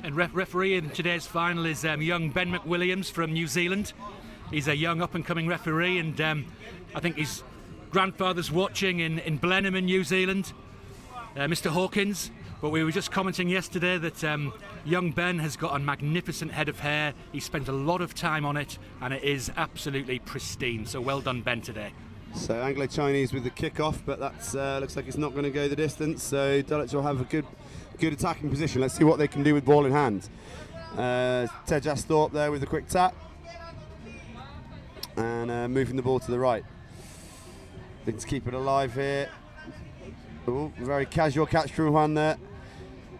And referee in today's final is young Ben McWilliams from New Zealand. He's a young up-and-coming referee, and I think his grandfather's watching in Blenheim in New Zealand, Mr. Hawkins. But we were just commenting yesterday that young Ben has got a magnificent head of hair. He spent a lot of time on it, and it is absolutely pristine. So well done, Ben, today. So Anglo-Chinese with the kick-off, but that's looks like it's not going to go the distance. So Dulwich will have a good attacking position. Let's see what they can do with ball in hand. Tejas Thorpe there with a quick tap. And moving the ball to the right. Looking to keep it alive here. Ooh, very casual catch from Juan there.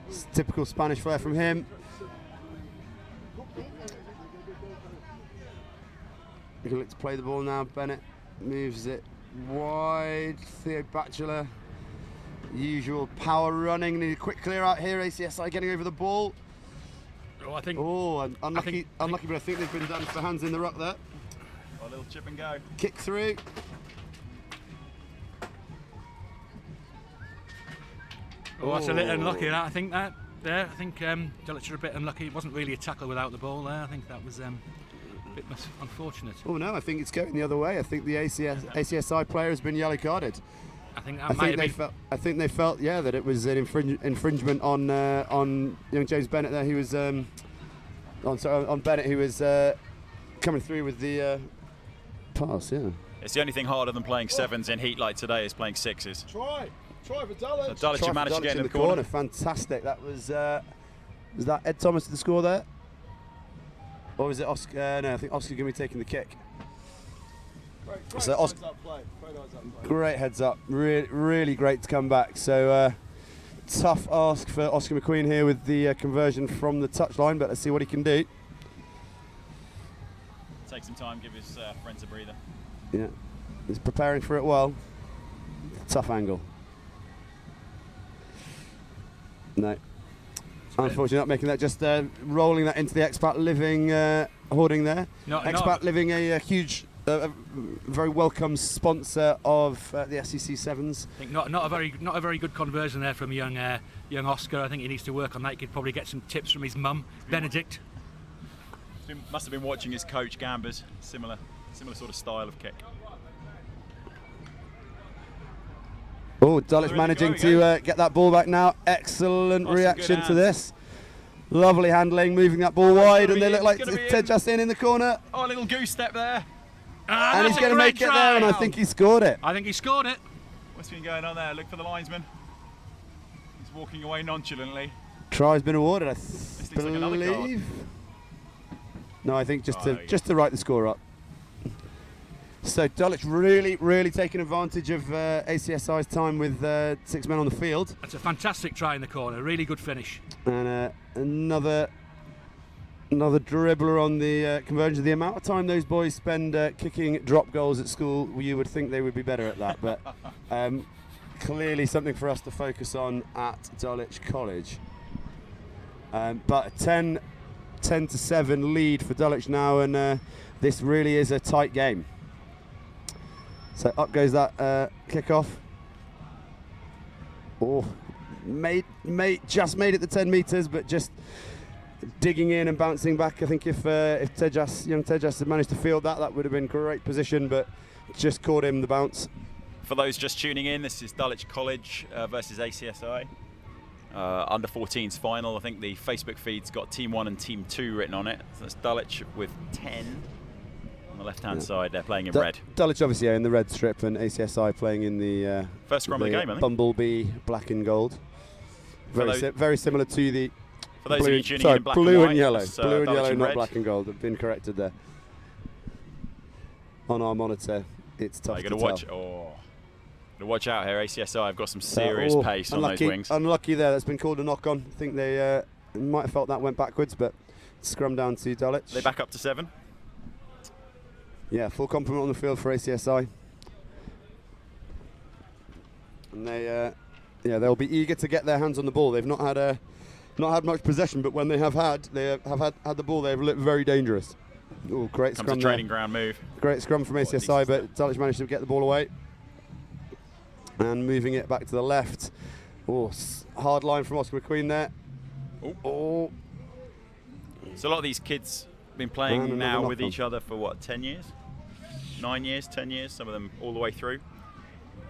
It's typical Spanish flair from him. We can look to play the ball now. Bennett moves it wide. Theo Batchelor. Usual power running. Need a quick clear out here. ACSI getting over the ball. Oh, I think. Oh, unlucky, but I think they've been done for hands in the ruck there. A little chip and go. Kick through. Oh, that's a little unlucky. That I think that there. I think Dulwich are a bit unlucky. It wasn't really a tackle without the ball there. I think that was a bit unfortunate. Oh no, I think it's going the other way. I think the ACSI player has been yellow carded. I think that might have been. I think they felt, yeah, that it was an infringement on young James Bennett there. He was on Bennett, who was coming through with the pass. Yeah. It's the only thing harder than playing sevens in heat like today is playing sixes. Try for Dulwich. So Dulwich have managed to get in the corner. Fantastic. That was that Ed Thomas to the score there? Or was it Oscar? No, I think Oscar going to be taking the kick. Great So heads up play. Great heads up. Really great to come back. So tough ask for Oscar McQueen here with the conversion from the touchline, but let's see what he can do. Take some time, give his friends a breather. Yeah, he's preparing for it well. Tough angle. No. Unfortunately, not making that, just rolling that into the Expat Living hoarding there. Expat Living, a huge, very welcome sponsor of the SCC Sevens. I think not a very good conversion there from young Oscar. I think he needs to work on that. He could probably get some tips from his mum, Benedict. Must have been watching his coach Gambers. Similar sort of style of kick. Oh, Dulwich managing to get that ball back now. Excellent reaction to this. Lovely handling, moving that ball wide, and they look like Ted Justin in the corner. Oh, a little goose step there. And he's going to make it there, and I think he scored it. I think he scored it. What's been going on there? Look for the linesman. He's walking away nonchalantly. Try's been awarded, I believe. Like another card. No, I think just to write the score up. So Dulwich really taking advantage of ACSI's time with 6 men on the field. That's a fantastic try in the corner. Really good finish. And another dribbler on the conversion. The amount of time those boys spend kicking drop goals at school, you would think they would be better at that. But clearly something for us to focus on at Dulwich College. But a 10-7 lead for Dulwich now, and this really is a tight game. So up goes that kick-off. Oh, just made it the 10 metres, but just digging in and bouncing back. I think if young Tejas had managed to field that would have been great position, but just caught him the bounce. For those just tuning in, this is Dulwich College versus ACSI. Under 14s final. I think the Facebook feed's got Team 1 and Team 2 written on it. So that's Dulwich with 10. On the left-hand side, they're playing in red. Dulwich obviously in the red strip, and ACSI playing in the first scrum of the game, I think. Bumblebee black and gold. Very similar to the for those of you tuning in, black blue and yellow. Blue and yellow, not red. black and gold. I've been corrected there. On our monitor, it's tough to watch. tell. Oh, watch out here. ACSI have got some serious pace on those wings. Unlucky there. That's been called a knock-on. I think they might have felt that went backwards, but scrum down to Dulwich. They back up to 7. Yeah, full complement on the field for ACSI. And they'll be eager to get their hands on the ball. They've not had much possession, but when they have had the ball, they've looked very dangerous. Oh, great scrum! Comes a training ground move. Great scrum from ACSI, but Dulwich managed to get the ball away and moving it back to the left. Oh, hard line from Oscar McQueen there. Oh, So a lot of these kids have been playing now with each other for what, 10 years? 9 years, 10 years, some of them all the way through?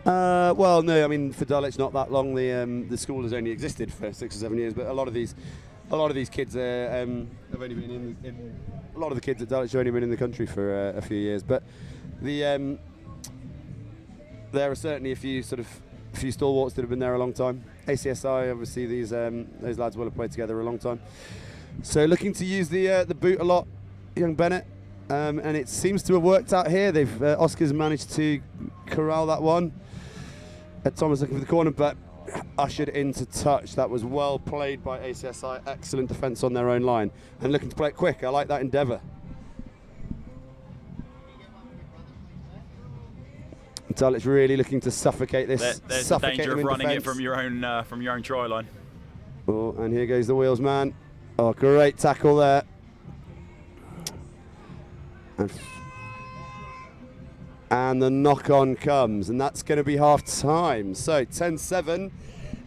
Well, no, I mean, for Dulwich, not that long. The school has only existed for 6 or 7 years, but a lot of these kids have only been in a lot of the kids at Dulwich have only been in the country for a few years. But there are certainly a few stalwarts that have been there a long time. ACSI, obviously, those lads will have played together a long time. So looking to use the boot a lot, young Bennett, and it seems to have worked out here. Oscar's managed to corral that one. Thomas looking for the corner, but ushered into touch. That was well played by ACSI. Excellent defence on their own line, and looking to play it quick. I like that endeavour. Dulwich really looking to suffocate this. There's the danger of running it from your own try line. Oh, and here goes the wheels man. Oh, great tackle there. And the knock-on comes, and that's going to be half-time. So 10-7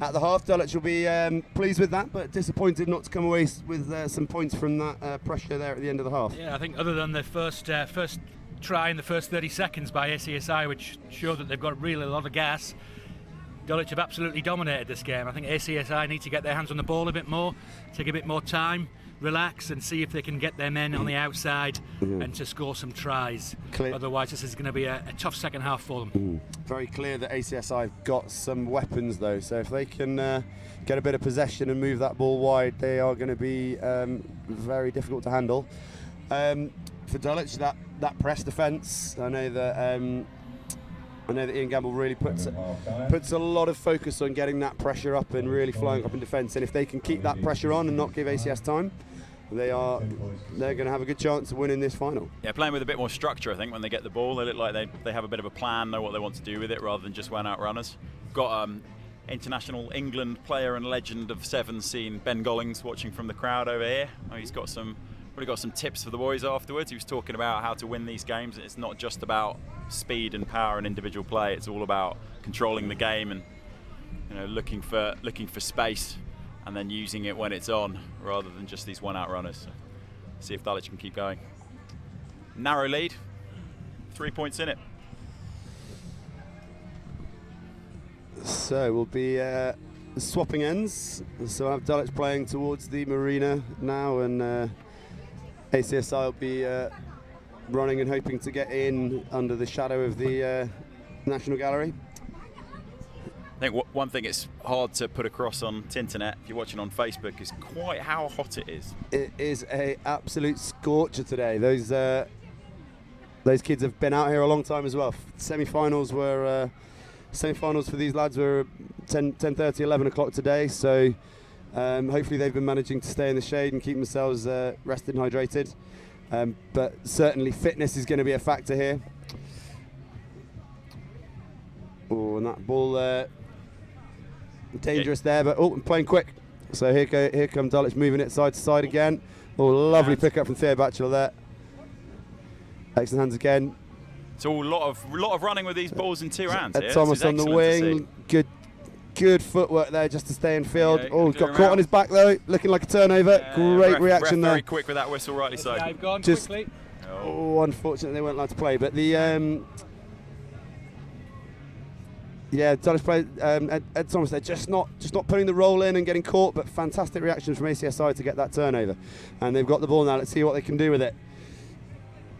at the half. Dulwich will be pleased with that, but disappointed not to come away with some points from that pressure there at the end of the half. Yeah, I think other than the first try in the first 30 seconds by ACSI, which showed that they've got really a lot of gas, Dulwich have absolutely dominated this game. I think ACSI need to get their hands on the ball a bit more, take a bit more time, relax and see if they can get their men on the outside and to score some tries. Otherwise this is going to be a tough second half for them. Very clear that ACSI have got some weapons though, so if they can get a bit of possession and move that ball wide, they are going to be very difficult to handle. For Dulwich, that press defence, I know that Ian Gamble really puts a lot of focus on getting that pressure up and really flying up in defence, and if they can keep that pressure on and not give ACS time, they're going to have a good chance of winning this final. Yeah, playing with a bit more structure, I think, when they get the ball. They look like they have a bit of a plan, know what they want to do with it, rather than just one-out runners. Got international England player and legend of sevens, seen Ben Gollings watching from the crowd over here. He's got some tips for the boys afterwards. He was talking about how to win these games. It's not just about speed and power and individual play. It's all about controlling the game and looking for space and then using it when it's on, rather than just these one-out runners. So, see if Dulwich can keep going. Narrow lead, 3 points in it. So we'll be swapping ends. So I have Dulwich playing towards the marina now, and ACSI will be running and hoping to get in under the shadow of the National Gallery. I think one thing it's hard to put across on Tinternet, if you're watching on Facebook, is quite how hot it is. It is an absolute scorcher today. Those kids have been out here a long time as well. Semi-finals for these lads were 10:30, 11 o'clock today. So hopefully they've been managing to stay in the shade and keep themselves rested and hydrated. But certainly fitness is going to be a factor here. Oh, and that ball dangerous there, but playing quick. So here come Dulwich moving it side to side again. Oh, lovely pick up from Theo Batchelor there. Excellent hands again. So a lot of running with these balls in two hands. Thomas on the wing. Good footwork there just to stay in field. Yeah, got caught on his back though, looking like a turnover. Great reaction there. Very quick with that whistle, rightly so. I've gone Just quickly. Unfortunately they weren't allowed to play, but the Dulwich player Ed Thomas there just not putting the roll in and getting caught, but fantastic reaction from ACSI to get that turnover, and they've got the ball now. Let's see what they can do with it.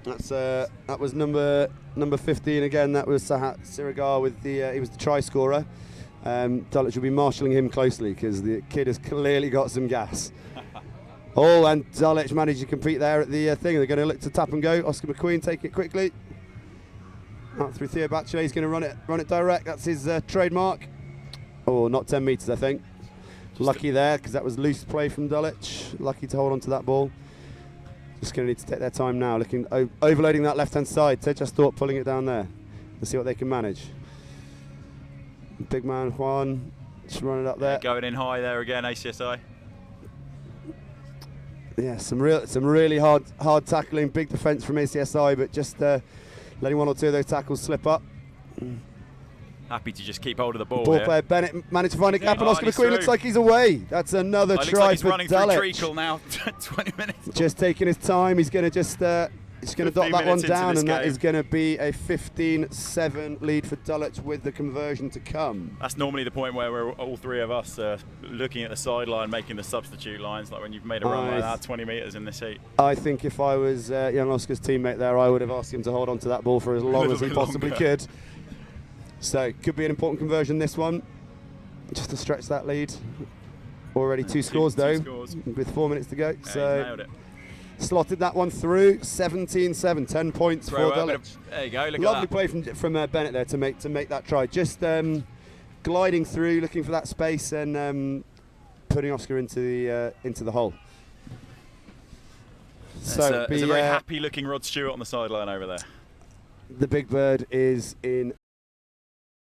That was number 15 again. That was Sahat Sirigar with he was the try scorer. Dulwich will be marshalling him closely because the kid has clearly got some gas. And Dulwich managed to compete there at the thing. They're going to look to tap and go. Oscar McQueen take it quickly. Out through Theo Batchelor. He's going to run it direct. That's his trademark. Not 10 metres, I think. Lucky there because that was loose play from Dulwich. Lucky to hold on to that ball. Just going to need to take their time now. Looking overloading that left-hand side. Ted just thought pulling it down there. Let's see what they can manage. Big man Juan, just running up there. Going in high there again, ACSI. Yeah, some really hard tackling, big defence from ACSI, but just letting one or two of those tackles slip up. happy to just keep hold of the ball. Ball here. player Bennett managed to find a gap, and Oscar he's McQueen looks through. like he's away. That's another Looks try like he's for running through Dulwich. treacle now. 20 minutes. Just taking his time. He's going to just dot 15 that one minutes into down, this and that game. is going to be a 15-7 lead for Dulwich with the conversion to come. That's normally the point where we're all three of us looking at the sideline, making the substitute lines, like when you've made a run like that, 20 metres in this heat. I think if I was young Oscar's teammate there, I would have asked him to hold on to that ball for as long as he possibly could. So could be an important conversion, this one, just to stretch that lead. Already two scores though, with 4 minutes to go. Yeah, so he's nailed it. slotted that one through. 17-7, 10 points for Dulwich. There you go. Look Lovely at that. play from Bennett there to make that try. Just gliding through, looking for that space, and putting Oscar into the hole. So There's a very happy-looking Rod Stewart on the sideline over there. the big bird is in. I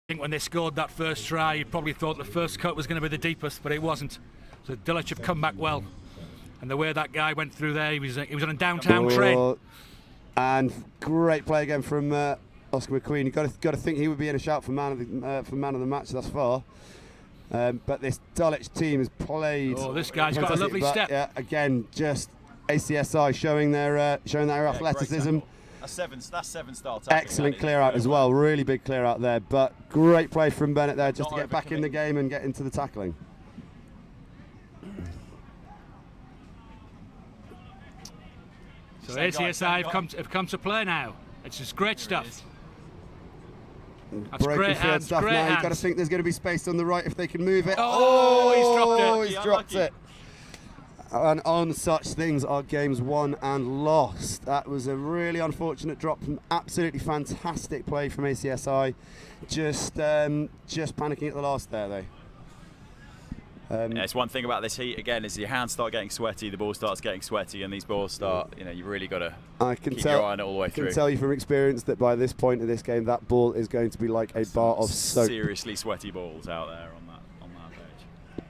think when they scored that first try, you probably thought the first cut was going to be the deepest, but it wasn't. So Dulwich have come back well. And the way that guy went through there, he was on a downtown train. And great play again from Oscar McQueen. You've got to think he would be in a shout for man of the match thus far. But this Dulwich team has played. Oh, this guy's got a lovely step. Yeah, again, just ACSI showing their athleticism. That's seven star tackling. Excellent clear out as well. Really big clear out there. But great play from Bennett there just to get back in the game and get into the tackling. So ACSI have come to play now. It's just great stuff. That's Broken great field hands, stuff great now. hands. You've got to think there's going to be space on the right if they can move it. Oh, he's dropped it. He's dropped it. And on such things are games won and lost. That was a really unfortunate drop from absolutely fantastic play from ACSI. Just panicking at the last there though. Yeah, it's one thing about this heat again is your hands start getting sweaty, the ball starts getting sweaty, and these balls start. You really got to keep your eye on it all the way through. I can tell you from experience that by this point of this game, that ball is going to be like a bar of soap. Seriously sweaty balls out there on that page.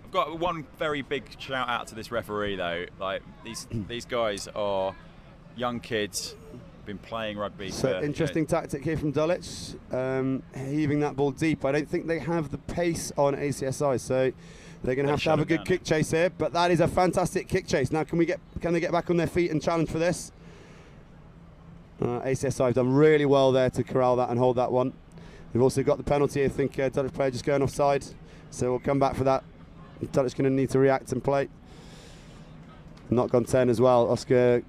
I've got one very big shout out to this referee though. Like these guys are young kids, been playing rugby. So interesting tactic here from Dulwich, heaving that ball deep. I don't think they have the pace on ACSI, so they're going to have a good kick chase here. But that is a fantastic kick chase. Now, can they get back on their feet and challenge for this? ACSI have done really well there to corral that and hold that one. They've also got the penalty. I think Dulwich player just going offside, so we'll come back for that. Dulwich going to need to react and play. Not gone 10 as well. Oscar.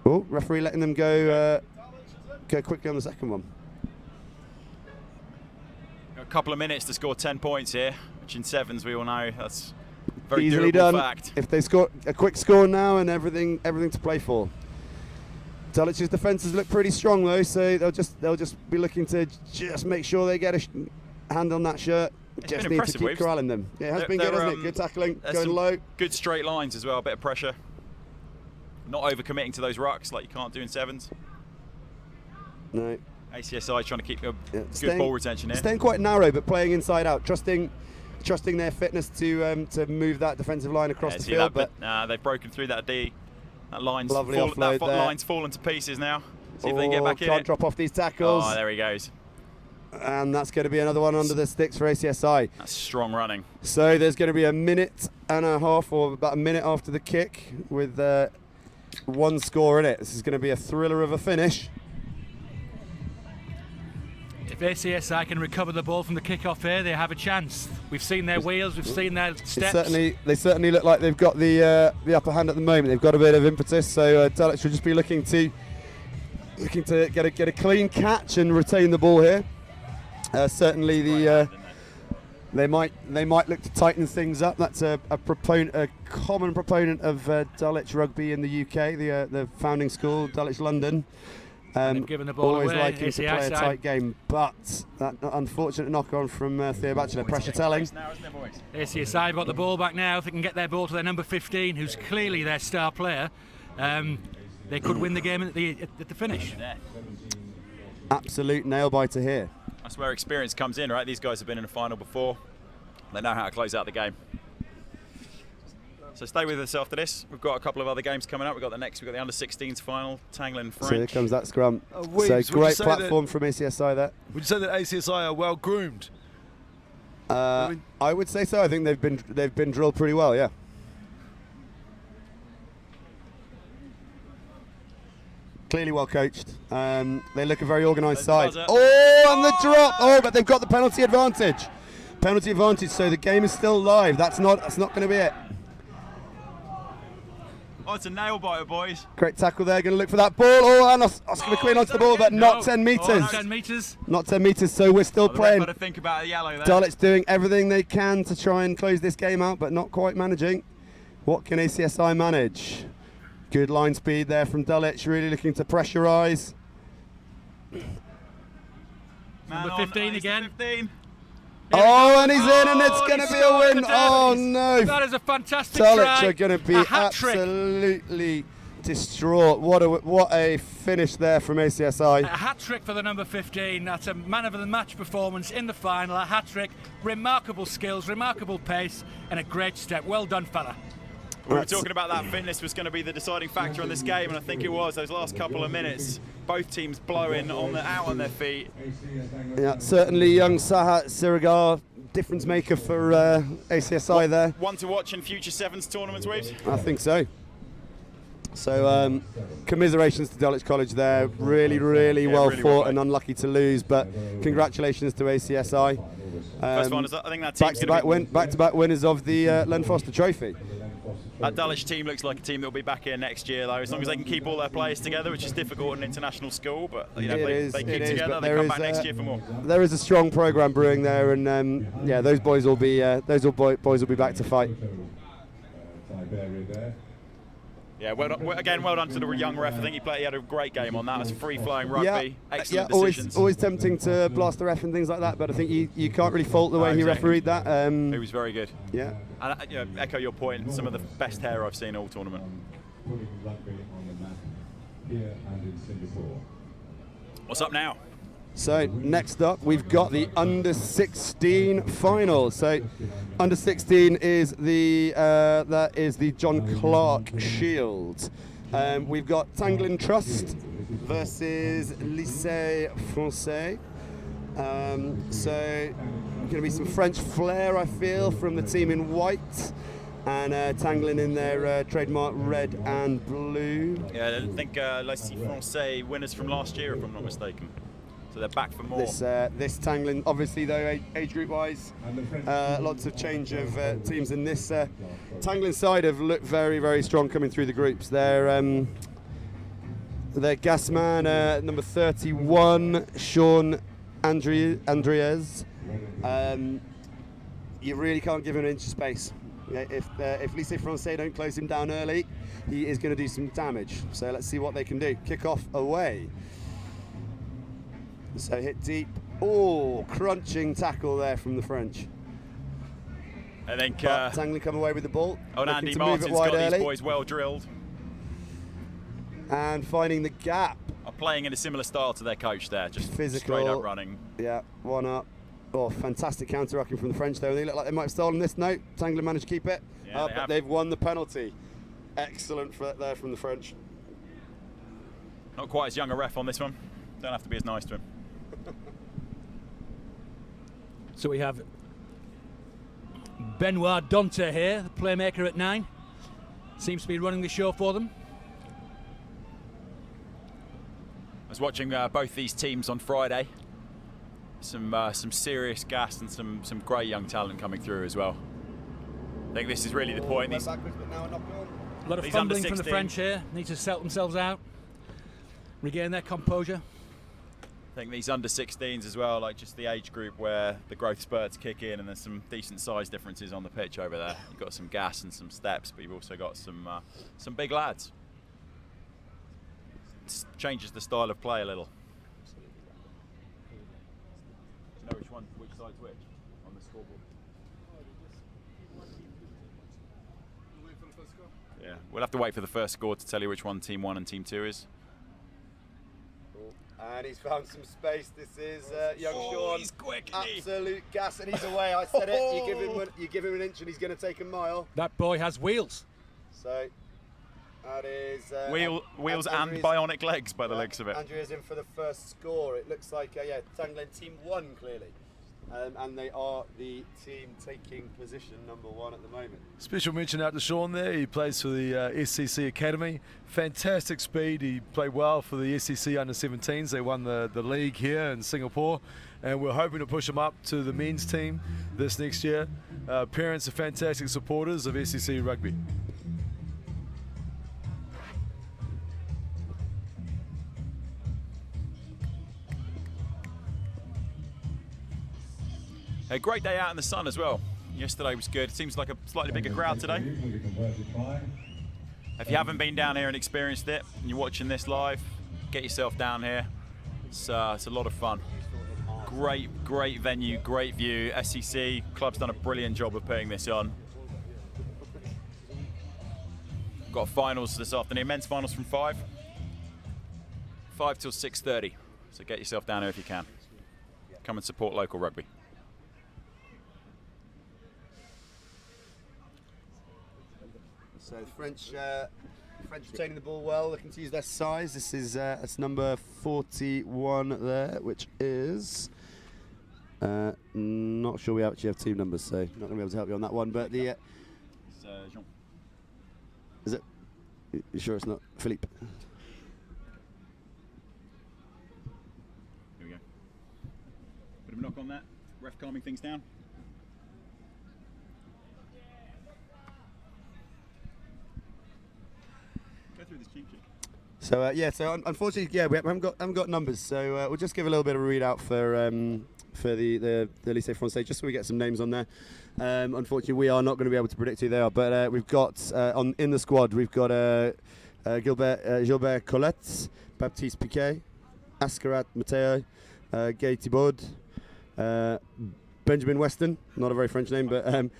Oh, referee letting them go quickly on the second one. A couple of minutes to score 10 points here, which in sevens we all know that's very easily doable done. fact. If they score a quick score now and everything to play for. Dulwich's defences look pretty strong though, so they'll just be looking to just make sure they get a hand on that shirt. It's just been need to keep impressive. corralling them. Yeah, it has been good, hasn't it? Good tackling, going low. Good straight lines as well, a bit of pressure. Not overcommitting to those rucks like you can't do in sevens. No. ACSI trying to keep a good ball retention here. Staying quite narrow, but playing inside out, trusting their fitness to move that defensive line across the field. But they've broken through that D. That line's line's fallen to pieces now. See if they can get back in. Can't drop off these tackles. Oh, there he goes. And that's going to be another one under the sticks for ACSI. That's strong running. So there's going to be a minute and a half, or about a minute after the kick, with one score in it. This is going to be a thriller of a finish. If ACSI can recover the ball from the kick-off here, they have a chance. We've seen their wheels, we've seen their steps. They certainly look like they've got the upper hand at the moment. They've got a bit of impetus, so Dulwich will just be looking to get a clean catch and retain the ball here. Certainly they might look to tighten things up. That's a common proponent of Dulwich rugby in the UK, the founding school, Dulwich London. Given the ball always away, liking to play a tight game, but that unfortunate knock on from Theo Batchelor, pressure telling. ACSI have got the ball back now. If they can get their ball to their number 15, who's clearly their star player, they could win the game at the finish. Absolute nail biter here. That's where experience comes in, right? These guys have been in a final before. They know how to close out the game. So stay with us after this. We've got a couple of other games coming up. We've got the under-16s final, Tangling French. So here comes that scrum. Weebs, So great platform from ACSI there. Would you say that ACSI are well groomed? I would say so. I think they've been drilled pretty well. Yeah. Clearly well coached. They look a very organised side. Oh, and the drop! Oh, but they've got the penalty advantage. Penalty advantage. So the game is still live. That's not going to be it. Oh, it's a nail biter, boys. Great tackle there. Going to look for that ball. Oh, and Oscar McQueen onto the ball, but not 10 metres. Oh, 10 metres. Not 10 metres. So we're still playing. Got to think about the yellow there. Dulwich doing everything they can to try and close this game out, but not quite managing. What can ACSI manage? Good line speed there from Dulwich, really looking to pressurise. Number 15 again. 15. Oh, and he's in, and it's going to be a win. Oh, no. That is a fantastic Dulwich try. are going to be A hat-trick. absolutely distraught. What a finish there from ACSI. A hat-trick for the number 15. That's a man of the match performance in the final. A hat-trick. Remarkable skills, remarkable pace, and a great step. Well done, fella. We were talking about that fitness was going to be the deciding factor on this game, and I think it was. Those last couple of minutes, both teams blowing out on their feet. Yeah, certainly young Sahat Sirigar, difference maker for ACSI there. One to watch in future Sevens tournaments, Weebs? I think so. So commiserations to Dulwich College there. Really well really fought well and unlucky to lose, but congratulations to ACSI. First one, I think that team's back-to-back winners of the Len Foster Trophy. That Dulwich team looks like a team that will be back here next year, though, as long as they can keep all their players together, which is difficult in an international school. But you know, if they keep together, they come back next year for more. There is a strong program brewing there, and yeah, those boys will be boys will be back to fight. Yeah, well done to the young ref. I think he had a great game on that. It was free-flowing rugby, Yeah, excellent decisions. always tempting to blast the ref and things like that, but I think you can't really fault the way he refereed that. It was very good. Yeah. And echo your point, some of the best hair I've seen all tournament. What's up now? So next up, we've got the under-16 final. So under-16 is the John Clarke Shield. We've got Tangling Trust versus Lycée Français. So going to be some French flair, I feel, from the team in white, and Tangling in their trademark red and blue. Yeah, I think Lycée Français winners from last year, if I'm not mistaken. So they're back for more. This Tangling, obviously, though, age group wise, lots of change of teams in this. Tangling side have looked very strong coming through the groups. Their gasman, number 31, Sean Andreas. You really can't give him an inch of space. If Lycée Français don't close him down early, he is going to do some damage. So let's see what they can do. Kick off away. So hit deep. Oh, crunching tackle there from the French. I think Tangling come away with the ball. Andy Martin's got these boys well drilled. And finding the gap. Are playing in a similar style to their coach there, just physical, straight up running. Yeah, one up. Oh, fantastic counter-rucking from the French there. They look like they might have stolen this. No, Tangling managed to keep it. Yeah, but they've won the penalty. Excellent there from the French. Not quite as young a ref on this one. Don't have to be as nice to him. So we have Benoit Dante here, the playmaker at 9. Seems to be running the show for them. I was watching both these teams on Friday. Some serious gas and some great young talent coming through as well. I think this is really the point. Backwards, but now not gone. A lot of fumbling from the French here. Need to sort themselves out, regain their composure. I think these under-16s as well, like just the age group where the growth spurts kick in, and there's some decent size differences on the pitch over there. You've got some gas and some steps, but you've also got some big lads. It changes the style of play a little. Do you know which side's which on the scoreboard? Yeah, we'll have to wait for the first score to tell you which one Team 1 and Team 2 is. And he's found some space. This is young Sean. He's quick, Absolute gas, and he's away. I said it. You give him an inch, and he's going to take a mile. That boy has wheels. So that is wheels and Andrea's, bionic legs by the looks of it. Andrea's in for the first score. It looks like Tanglen team 1 clearly. And they are the team taking position number 1 at the moment. Special mention out to Sean there. He plays for the SCC Academy. Fantastic speed. He played well for the SCC under-17s. They won the league here in Singapore. And we're hoping to push him up to the men's team this next year. Parents are fantastic supporters of SCC Rugby. A great day out in the sun as well. Yesterday was good. Seems like a slightly bigger crowd today. If you haven't been down here and experienced it, and you're watching this live, get yourself down here. It's a lot of fun. Great venue, great view. SCC club's done a brilliant job of putting this on. Got finals this afternoon. Men's finals from 5 till 6:30. So get yourself down here if you can. Come and support local rugby. So the French retaining the ball well, looking to use their size. This is that's number 41 there, which is not sure we actually have team numbers, so not going to be able to help you on that one. But the It's Jean. is it? You sure it's not Philippe? Here we go. Bit of a knock on that. Ref calming things down. Go through this cheap sheet. So so unfortunately, we haven't got numbers. So we'll just give a little bit of a readout for the Lycée Français, just so we get some names on there. Unfortunately, we are not going to be able to predict who they are, but we've got in the squad we've got Gilbert Colette, Baptiste Piquet, Ascarat Matteo, Gay Thibaud, Benjamin Weston, not a very French name, but and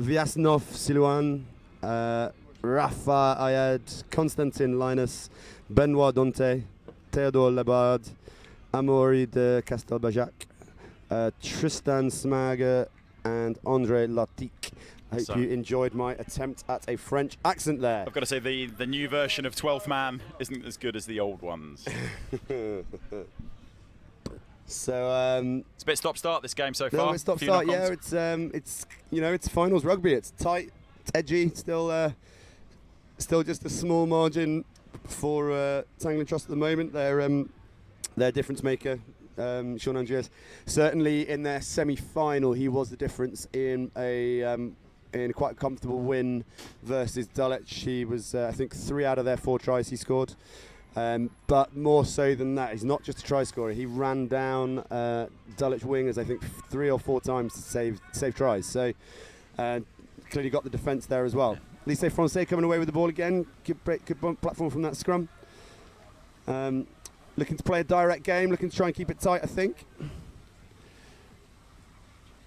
Vyasnov Silouan, Rafa Ayad, Constantin Linus, Benoit Dante, Theodore Labard, Amaury de Castelbajac, Tristan Smager, and Andre Latique. I hope you enjoyed my attempt at a French accent there. I've got to say the new version of 12th Man isn't as good as the old ones. So it's a bit stop-start this game so far. little bit stop-start, yeah. It's finals rugby. It's tight, it's edgy. Still just a small margin for Tanglen Trust at the moment. Their difference maker, Sean Andreas, certainly in their semi-final, he was the difference in a quite comfortable win versus Dulwich. He was, I think, 3 out of their 4 tries he scored. But more so than that, he's not just a try scorer. He ran down Dulwich wingers, I think, 3 or 4 times to save tries. So clearly got the defence there as well. Lycée Français coming away with the ball again. Good platform from that scrum. Looking to play a direct game, looking to try and keep it tight, I think.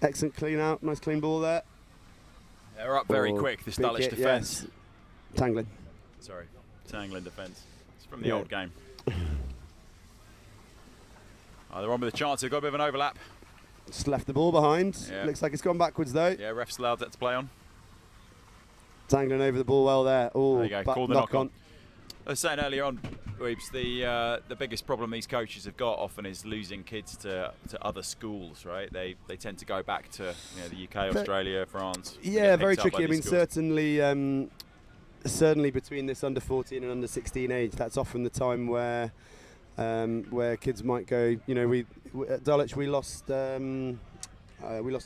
Excellent clean out, nice clean ball there. They're up very quick, this Dulwich defence. Yes. Tanglen. Sorry, Tanglen defence. It's from the old game. They're on with a chance, they've got a bit of an overlap. Just left the ball behind. Yeah. Looks like it's gone backwards though. Yeah, ref's allowed that to play on. Tanglen over the ball well there. Oh, there you go, call the knock on. I was saying earlier on, Weebs, the biggest problem these coaches have got often is losing kids to other schools, right? They tend to go back to the UK, Australia, France. Yeah, very tricky. I mean, certainly between this under 14 and under 16 age, that's often the time where kids might go. At Dulwich we lost a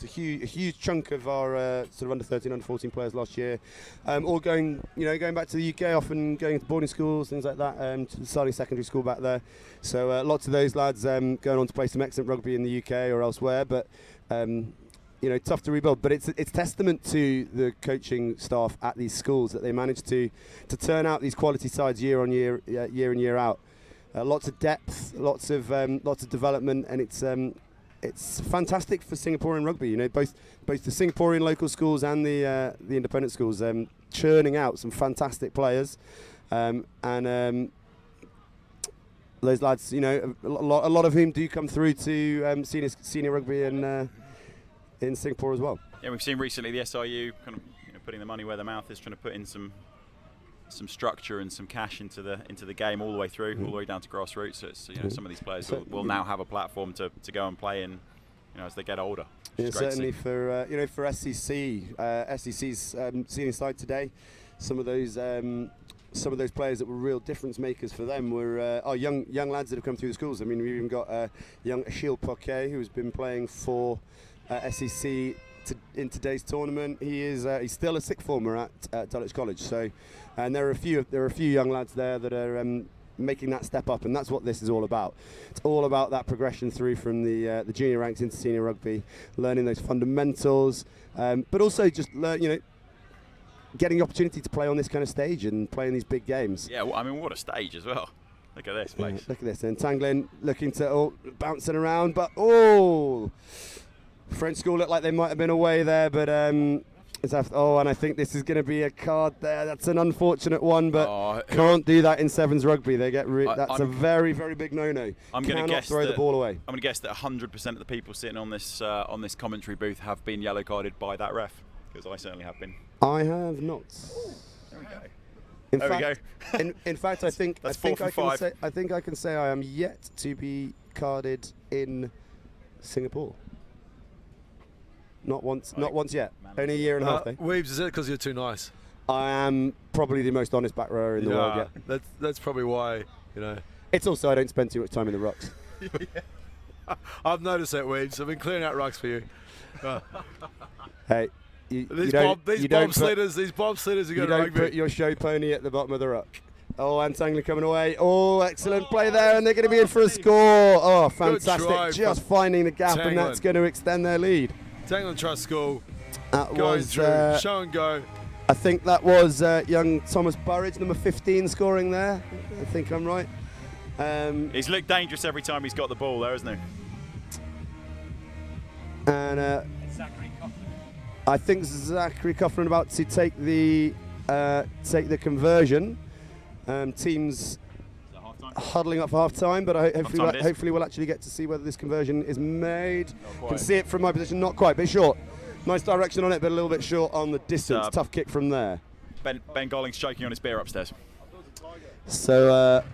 huge chunk of our sort of under 13, under 14 players last year, all going back to the UK, often going to boarding schools, things like that, starting secondary school back there. So lots of those lads going on to play some excellent rugby in the UK or elsewhere, but tough to rebuild. But it's testament to the coaching staff at these schools that they manage to turn out these quality sides year in year out. Lots of depth, lots of development, and it's fantastic for Singaporean rugby. Both the Singaporean local schools and the independent schools churning out some fantastic players, and those lads, you know, a lot of whom do come through to senior rugby in Singapore as well. Yeah, we've seen recently the SRU kind of putting the money where their mouth is, trying to put in some structure and some cash into the game all the way through, all the way down to grassroots. So it's, some of these players will now have a platform to go and play in, as they get older. Yeah, certainly for for SCC, SCC's senior side today, some of those players that were real difference makers for them were young lads that have come through the schools. I mean, we've even got young Achille Poquet, who's been playing for SCC in today's tournament. He's still a sixth former at Dulwich College. So, and there are a few young lads there that are making that step up, and that's what this is all about. It's all about that progression through from the junior ranks into senior rugby, learning those fundamentals, but also just getting the opportunity to play on this kind of stage and play in these big games. Yeah, well, I mean, what a stage as well. Look at this place. Look at this. And Tanglin looking to bouncing around, but French school looked like they might have been away there, but and I think this is going to be a card there. That's an unfortunate one, but can't do that in sevens rugby. They get that's a very, very big no-no. I'm going to guess throw the ball away. I'm going to guess that 100% of the people sitting on this commentary booth have been yellow carded by that ref, because I certainly have been. I have not. There we go. In fact, I think That's I 4 from 5. I think I can say I am yet to be carded in Singapore. Not once yet. Only a year and a half. Weaves, is it because you're too nice? I am probably the most honest back rower in the world. Yeah, that's probably why. It's also I don't spend too much time in the rucks. I've noticed that, Weaves. I've been clearing out rucks for you. Hey, these bobsledders are going to rugby. Put your show pony at the bottom of the ruck. And Tanglin coming away. Excellent play there, and they're going to be in for a score. Fantastic! Just finding the gap, and that's going to extend their lead. Tanglin Trust School going through, show and go. I think that was young Thomas Burridge, number 15, scoring there. I think I'm right. He's looked dangerous every time he's got the ball there, hasn't he? And I think Zachary Coughlin about to take the conversion. Teams huddling up for half time, but hopefully we'll actually get to see whether this conversion is made. Can see it from my position, not quite, bit short. Nice direction on it, but a little bit short on the distance. Tough kick from there. Ben Golling's choking on his beer upstairs. So,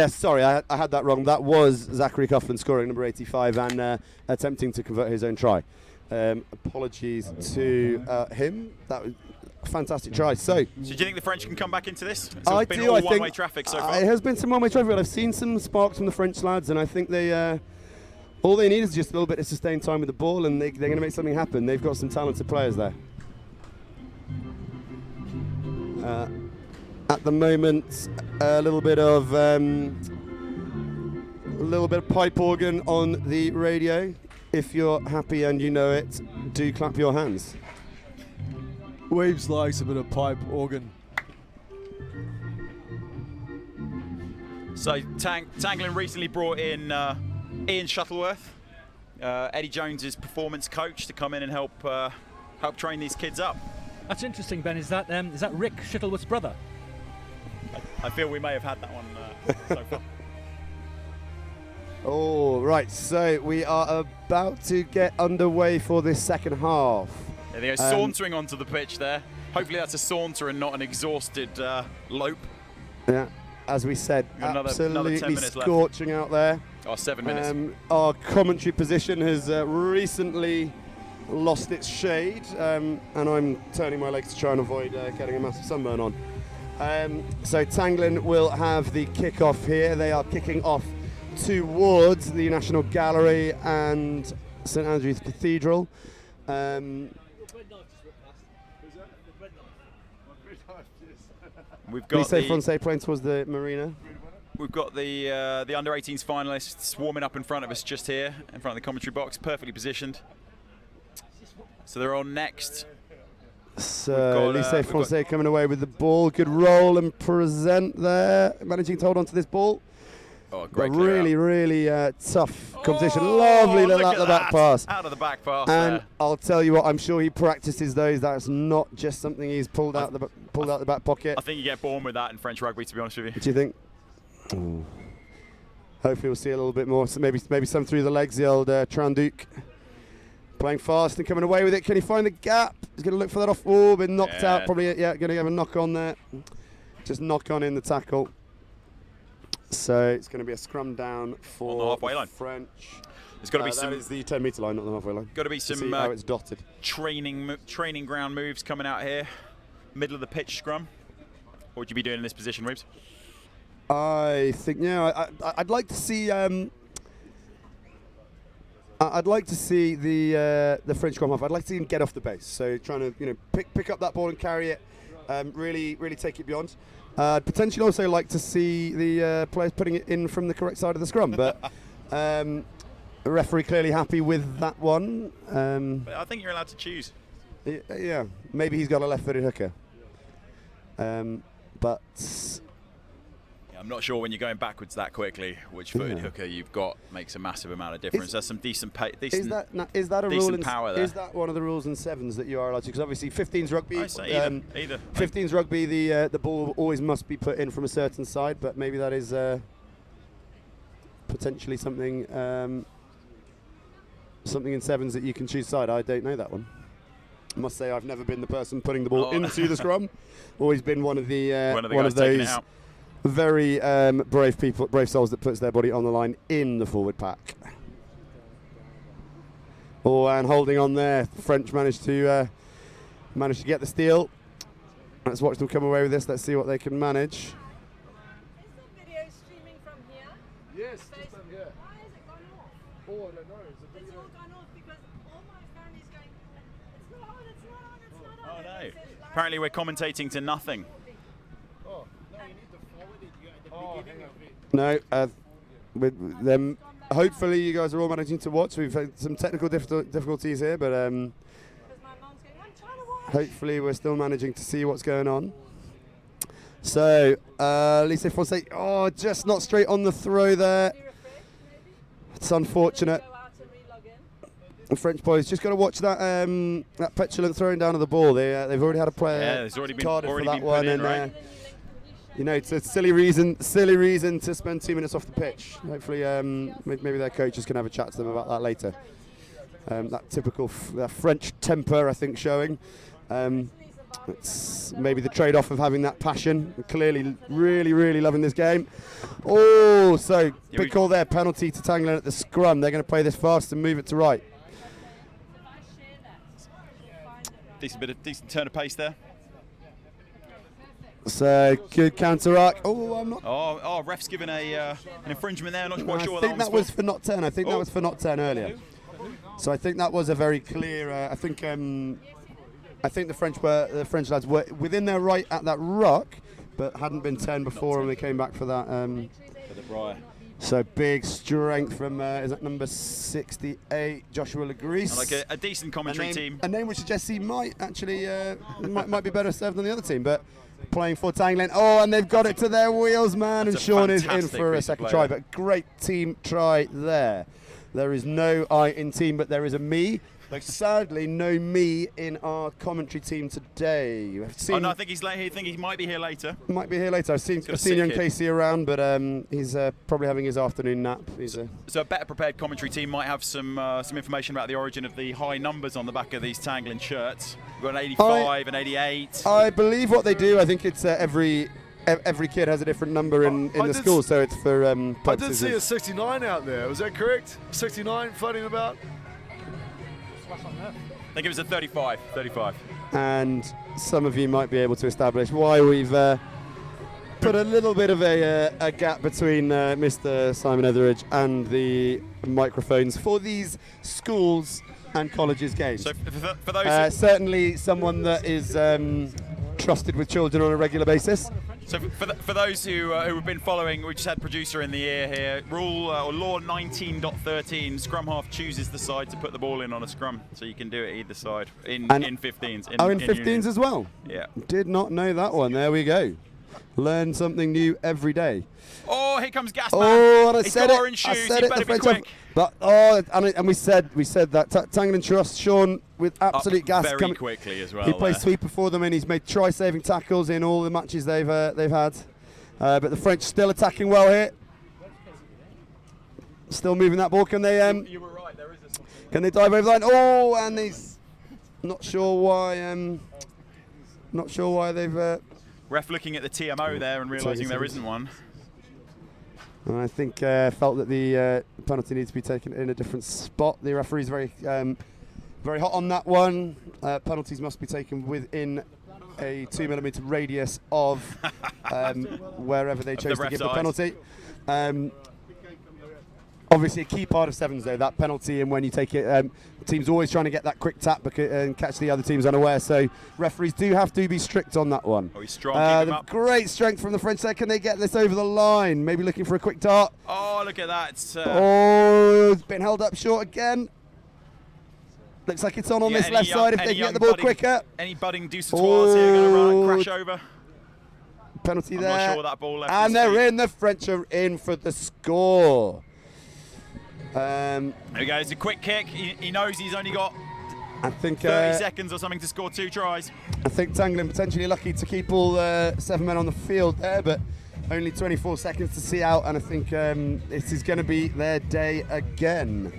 sorry, I had that wrong. That was Zachary Coughlin scoring, number 85, and attempting to convert his own try. Apologies to him. That was a fantastic try. So do you think the French can come back into this? I been do. all I think one-way traffic so far. It has been some one-way traffic, but I've seen some sparks from the French lads, and I think they all they need is just a little bit of sustained time with the ball, and they're going to make something happen. They've got some talented players there. At the moment, a little bit of pipe organ on the radio. If you're happy and you know it, do clap your hands. Weaves likes a bit of pipe organ. So Tanglin recently brought in Ian Shuttleworth, Eddie Jones's performance coach, to come in and help train these kids up. That's interesting, Ben. Is that Rick Shuttleworth's brother? I feel we may have had that one so far. Right, so we are about to get underway for this second half. Yeah, they go sauntering onto the pitch there. Hopefully that's a saunter and not an exhausted lope. Yeah, as we said, absolutely 10 minutes scorching left. out there. 7 minutes. Our commentary position has recently lost its shade, and I'm turning my legs to try and avoid getting a massive sunburn on. So Tanglin will have the kick-off here. They are kicking off towards the National Gallery and St Andrew's Cathedral. We've got Lycée Francais playing towards the marina. We've got the under-18s finalists warming up in front of us just here, in front of the commentary box, perfectly positioned. So they're on next. So Lycée Francais coming away with the ball. Good roll and present there. Managing to hold on to this ball. Great really tough competition. Lovely little out the back pass. Out of the back pass. And I'll tell you what, I'm sure he practices those. That's not just something he's pulled out the back pocket. I think you get born with that in French rugby, to be honest with you. Do you think? Ooh. Hopefully we'll see a little bit more. So maybe some through the legs. The old Tranduc playing fast and coming away with it. Can he find the gap? He's going to look for that off. Oh, been knocked out. Probably, going to have a knock on there. Just knock on in the tackle. So it's going to be a scrum down for on the halfway line. French. There's got to be some. That is the 10-metre line, not the halfway line. Got to be some. How it's dotted. Training ground moves coming out here. Middle of the pitch scrum. What would you be doing in this position, Reeves? I think I'd like to see. I'd like to see the French scrum half. I'd like to see him get off the base. So trying to pick up that ball and carry it. Really take it beyond. I'd potentially also like to see the players putting it in from the correct side of the scrum, but the referee clearly happy with that one. But I think you're allowed to choose. Yeah, maybe he's got a left-footed hooker. But I'm not sure when you're going backwards that quickly, which footed hooker you've got makes a massive amount of difference. There's some decent is that a rule in power there. Is that one of the rules in sevens that you are allowed to? Because obviously 15s rugby, I say either. 15s rugby, the ball always must be put in from a certain side, but maybe that is potentially something in sevens that you can choose side. I don't know that one. I must say I've never been the person putting the ball into the scrum. Always been one of those very brave souls that puts their body on the line in the forward pack. Oh, and holding on there, the French managed to get the steal. Let's watch them come away with this. Let's see what they can manage. Is the video streaming from here? Yes, just from here. Why has it gone off? Oh, I don't know. It's all gone off because all my family's going, it's not on, it's not on, it's not on. Oh And no. it says live. Apparently we're commentating to nothing. Oh, No, you need to forward it. You at the beginning of it. No, with them. Hopefully you guys are all managing to watch. We've had some technical difficulties here, but Because my mom's going, I'm trying to watch. hopefully we're still managing to see what's going on. So, Lycée Francais, just not straight on the throw there. Refresh, maybe? It's unfortunate. Go out and re-log in. The French boys just got to watch that that petulant throwing down of the ball. They've already had a player there's already been carded for that put one, in, and right? it's a silly reason to spend 2 minutes off the pitch. Hopefully, maybe their coaches can have a chat to them about that later. That typical that French temper, I think, showing. It's maybe the trade-off of having that passion. Clearly, really loving this game. Oh, so big call there. Penalty to Tanglen at the scrum. They're going to play this fast and move it to right. Decent turn of pace there. So good counter arc. Oh, I'm not. Oh, ref's given an infringement there. Not quite sure I what think that that was was for not 10. I think that was for not 10 earlier. So I think that was a very clear. I think the French lads were within their right at that ruck, but hadn't been 10 before, and they came back for that. for the Briar. So big strength from is that number 68, Joshua Legreese. Like a decent commentary team. A name which suggests he might actually might be better served than the other team, but playing for Tanglen. Oh, and they've got it to their wheels, man. That's and Sean is in fantastic for a piece of second play try, there. but great team try there. There is no I in team, but there is a me. But sadly, no me in our commentary team today. I've seen, No, I think he's late. I think he might be here later. might be here later. I've seen got a young sick kid. Casey around, but he's probably having his afternoon nap. So a better prepared commentary team might have some information about the origin of the high numbers on the back of these Tanglen shirts. We've got an 85, an 88. I believe what they do. I think it's every kid has a different number in the school, so it's for I did purposes see a of- 69 out there. Was that correct? 69 floating about? I think it was a 35. 35. and some of you might be able to establish why we've put a little bit of a gap between Mr. Simon Etheridge and the microphones for these schools and colleges games. So for those Certainly someone that is trusted with children on a regular basis. So for those who have been following, we just had producer in the ear here. Rule or law 19.13: scrum half chooses the side to put the ball in on a scrum, so you can do it either side in 15s. In 15s as well. Yeah. Did not know that one. There we go. Learn something new every day. Oh, here comes Gasman. Oh, and I He's said got it. orange I shoes. said He it. better The be French quick. but and we said that Tanglen trust Sean with absolute Up gas very coming. quickly as well. He plays there. sweeper for them, and he's made try-saving tackles in all the matches they've had. But the French still attacking well here. Still moving that ball. Can they? You were right. There is a something. Can they dive over the line? Oh, and he's not sure why. Not sure why they've. Ref looking at the TMO there and realising there isn't one. And I think felt that the penalty needs to be taken in a different spot. The referee's very hot on that one. Penalties must be taken within a 2mm radius of wherever they chose to give the penalty. Obviously, a key part of sevens, though, that penalty, and when you take it, teams always trying to get that quick tap and catch the other teams unaware. So referees do have to be strict on that one. Oh, he's strong. Keep him up. Great strength from the French there. Can they get this over the line? Maybe looking for a quick dart. Oh, look at that. It's been held up short again. Looks like it's on this left side if they can get the ball quicker. Any budding Dusatoirs here going to run and crash over? Penalty I'm there. not sure that ball left and his they're feet. in. The French are in for the score. There we go. It's a quick kick. He knows he's only got I think 30 seconds or something to score 2 tries. I think Tanglin potentially lucky to keep all 7 men on the field there, but only 24 seconds to see out, and I think this is going to be their day again.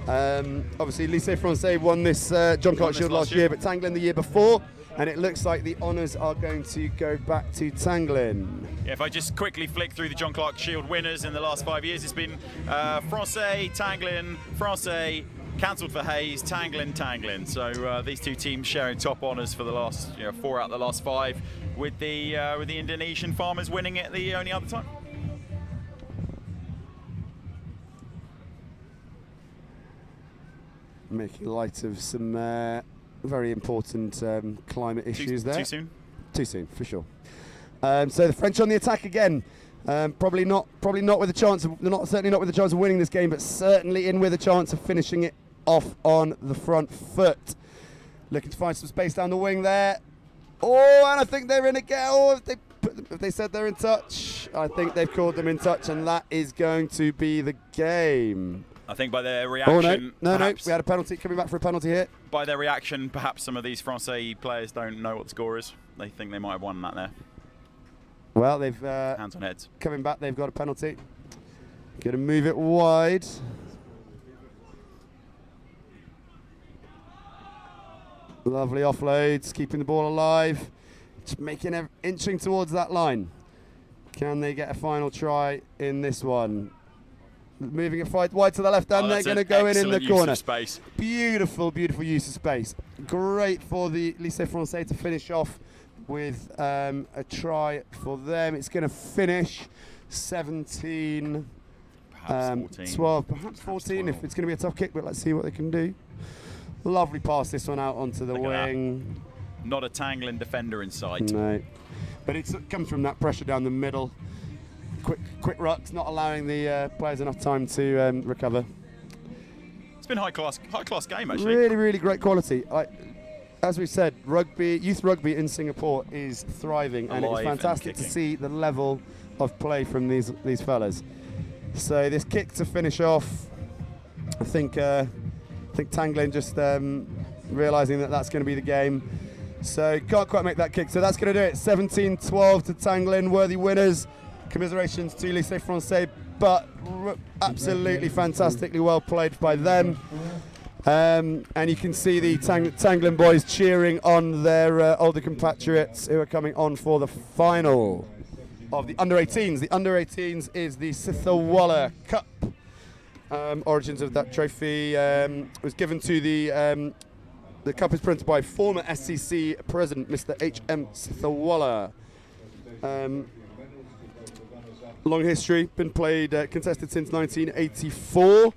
Obviously, Lycée Francais won this John Clarke Shield last year, but Tanglin the year before, and it looks like the honours are going to go back to Tanglin. Yeah, if I just quickly flick through the John Clarke Shield winners in the last 5 years, it's been Francais, Tanglin, Francais, cancelled for Hayes, Tanglin, Tanglin. So these two teams sharing top honours for the last 4 out of the last 5, with the Indonesian farmers winning it the only other time. Making light of some very important climate issues there. Too soon? Too soon, for sure. So the French on the attack again. Probably not with a chance of, certainly not with a chance of winning this game, but certainly in with a chance of finishing it off on the front foot. Looking to find some space down the wing there. Oh, and I think they're in again. Oh, if they said they're in touch, I think they've called them in touch, and that is going to be the game. I think by their reaction... Oh, no, we had a penalty, coming back for a penalty here. By their reaction, perhaps some of these Francais players don't know what the score is. They think they might have won that there. Well, they've... Hands on heads. Coming back, they've got a penalty. Going to move it wide. Lovely offloads, keeping the ball alive. Just inching towards that line. Can they get a final try in this one? Moving it wide to the left, and they're going to go in the corner. Space. Beautiful, beautiful use of space. Great for the Lycée Francais to finish off with a try for them. It's going to finish 17, perhaps 14. 12, perhaps 14 if it's going to be a tough kick, but let's see what they can do. Lovely pass this one out onto the wing. Not a Tanglin defender in sight. No, but it comes from that pressure down the middle. Quick rucks, not allowing the players enough time to recover. It's been high class game actually. Really, really great quality. As we said, youth rugby in Singapore is thriving, and it's fantastic to see the level of play from these fellas. So this kick to finish off, I think Tanglin just realising that that's going to be the game. So can't quite make that kick. So that's going to do it. 17-12 to Tanglin, worthy winners. Commiserations to Lycée Francais, but absolutely fantastically well played by them. And you can see the Tanglin boys cheering on their older compatriots who are coming on for the final of the under-18s. The under-18s is the Sithawalla Cup. Origins of that trophy was given to the cup is printed by former SCC president Mr. H.M. Sithawalla. Long history, been played, contested since 1984.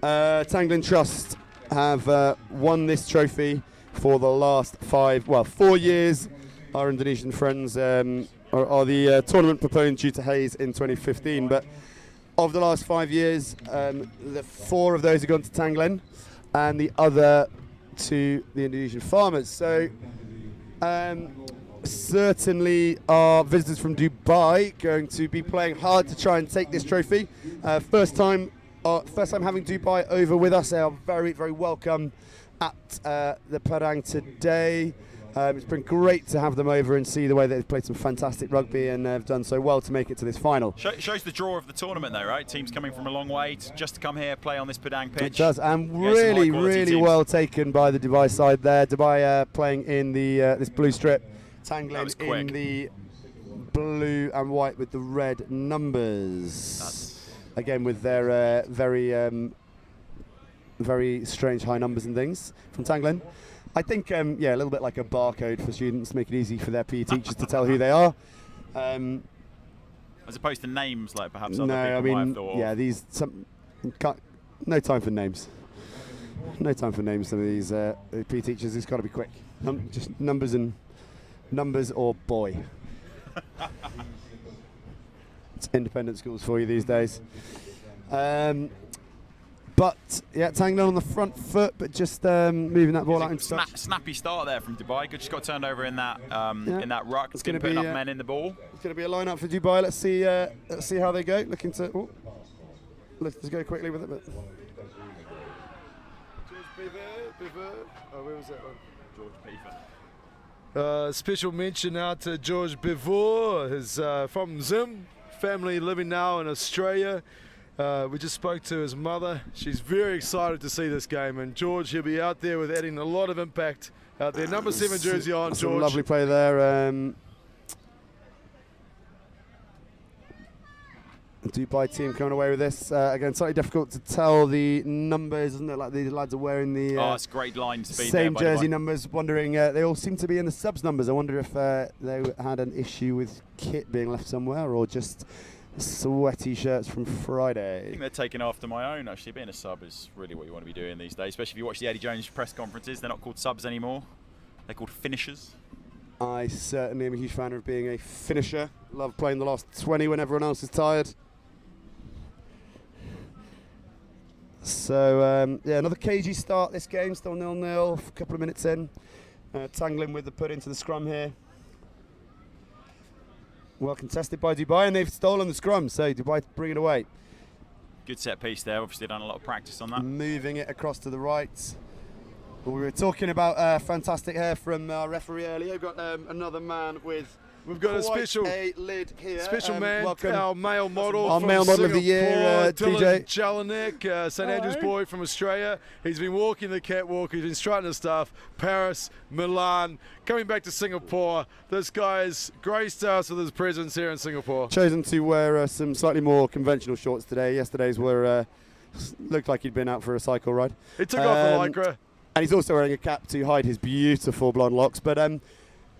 Tanglin Trust have won this trophy for the last 4 years. Our Indonesian friends are the tournament proponent due to Hayes in 2015. But of the last 5 years, the 4 of those have gone to Tanglin, and the other to the Indonesian farmers. So certainly our visitors from Dubai going to be playing hard to try and take this trophy. First time having Dubai over with us. They are very, very welcome at the Padang today. It's been great to have them over and see the way they've played some fantastic rugby and have done so well to make it to this final. Shows the draw of the tournament, though, right? Teams coming from a long way just to come here, play on this Padang pitch. It does, and Against some really, high-quality really teams. well taken by the Dubai side there. Dubai playing in the this blue strip, That Tanglin was in quick. the blue and white with the red numbers. Again, with their very strange high numbers and things from Tanglin. I think, yeah, a little bit like a barcode for students, make it easy for their PE teachers to tell who they are. As opposed to names, like perhaps No, other people I might have mean, thought. yeah, no time for names. No time for names. Some of these PE teachers, it's got to be quick. Just numbers or boy. It's independent schools for you these days. But yeah, Tanglin on the front foot, but just moving that ball out into touch. Snappy start there from Dubai. Just got turned over in that ruck. It's Didn't gonna put be, enough men in the ball. It's going to be a line-up for Dubai. Let's see how they go. Looking to. Oh, let's go quickly with it. But. Oh, where was that one? George Beaver. Special mention out to George Bivor, who's from Zim, family living now in Australia. We just spoke to his mother. She's very excited to see this game, and George, he'll be out there with adding a lot of impact out there. Number 7 jersey on, That's a George. lovely play there. Dubai team coming away with this. Again, slightly difficult to tell the numbers, isn't it? Like these lads are wearing the It's great line speed same there, jersey Dubai. numbers. Wondering, they all seem to be in the subs numbers. I wonder if they had an issue with kit being left somewhere, or just sweaty shirts from I Friday. think they're taking after my own, actually. Being a sub is really what you want to be doing these days, especially if you watch the Eddie Jones press conferences. They're not called subs anymore. They're called finishers. I certainly am a huge fan of being a finisher. Love playing the last 20 when everyone else is tired. So, yeah, another cagey start this game, still 0-0, a couple of minutes in. Tanglin with the put into the scrum here. Well contested by Dubai, and they've stolen the scrum, so Dubai bring it away. Good set piece there. Obviously done a lot of practice on that. Moving it across to the right. Well, we were talking about fantastic hair from our referee earlier. We've got another man with We've got a quite special a lid here. special man, welcome. our male model. Our from male model of the year, Singapore, DJ. Dylan Jelinek, St Andrews boy from Australia. He's been walking the catwalk, he's been strutting his stuff. Paris, Milan, coming back to Singapore. This guy's graced us with his presence here in Singapore. Chosen to wear some slightly more conventional shorts today. Yesterday's were looked like he'd been out for a cycle ride. He took off the lycra. And he's also wearing a cap to hide his beautiful blonde locks. But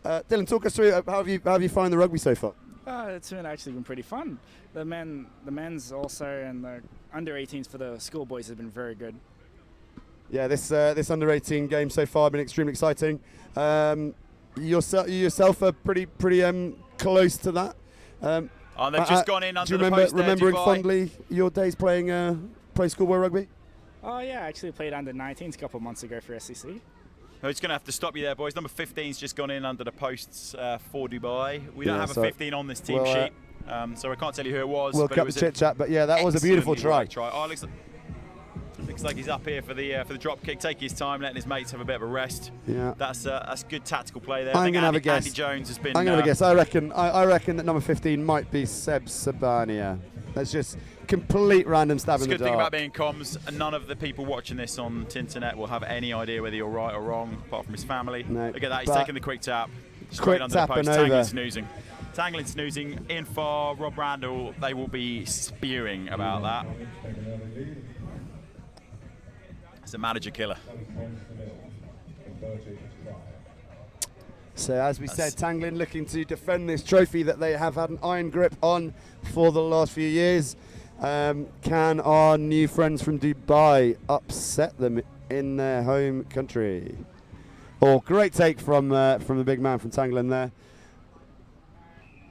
Dylan, talk us through how have you found the rugby so far? It's actually been pretty fun. The men's also, and the under 18s for the schoolboys has been very good. Yeah, this under 18 game so far has been extremely exciting. Yourself are pretty close to that. They've just gone in under do you the remember post there, remembering Dubai. fondly your days playing schoolboy rugby? Oh yeah, I actually played under 19s a couple of months ago for SCC. Who's going to have to stop you there, boys? Number 15's just gone in under the posts for Dubai. We don't Yeah, have a so- 15 on this team well, sheet, so I can't tell you who it was. We'll but cut it the was chit chat, but yeah, that was a beautiful try. excellently worked try. Oh, looks like he's up here for the drop kick, taking his time, letting his mates have a bit of a rest. Yeah. That's good tactical play there. I'm I think gonna have a guess. Andy Jones has been. I'm going to guess. I reckon that number 15 might be Seb Sabania. That's just complete random stab It's in a the good thing dark. about being comms. None of the people watching this on Tinternet will have any idea whether you're right or wrong, apart from his family. No, Look at that. He's but taking the quick tap. quick Straight under the tap post. and over. Tanglin snoozing. Tanglin snoozing. In for Rob Randall. They will be spewing about that. It's a manager killer. So as we said, Tanglin looking to defend this trophy that they have had an iron grip on for the last few years. Can our new friends from Dubai upset them in their home country? Great take from the big man from Tanglin there.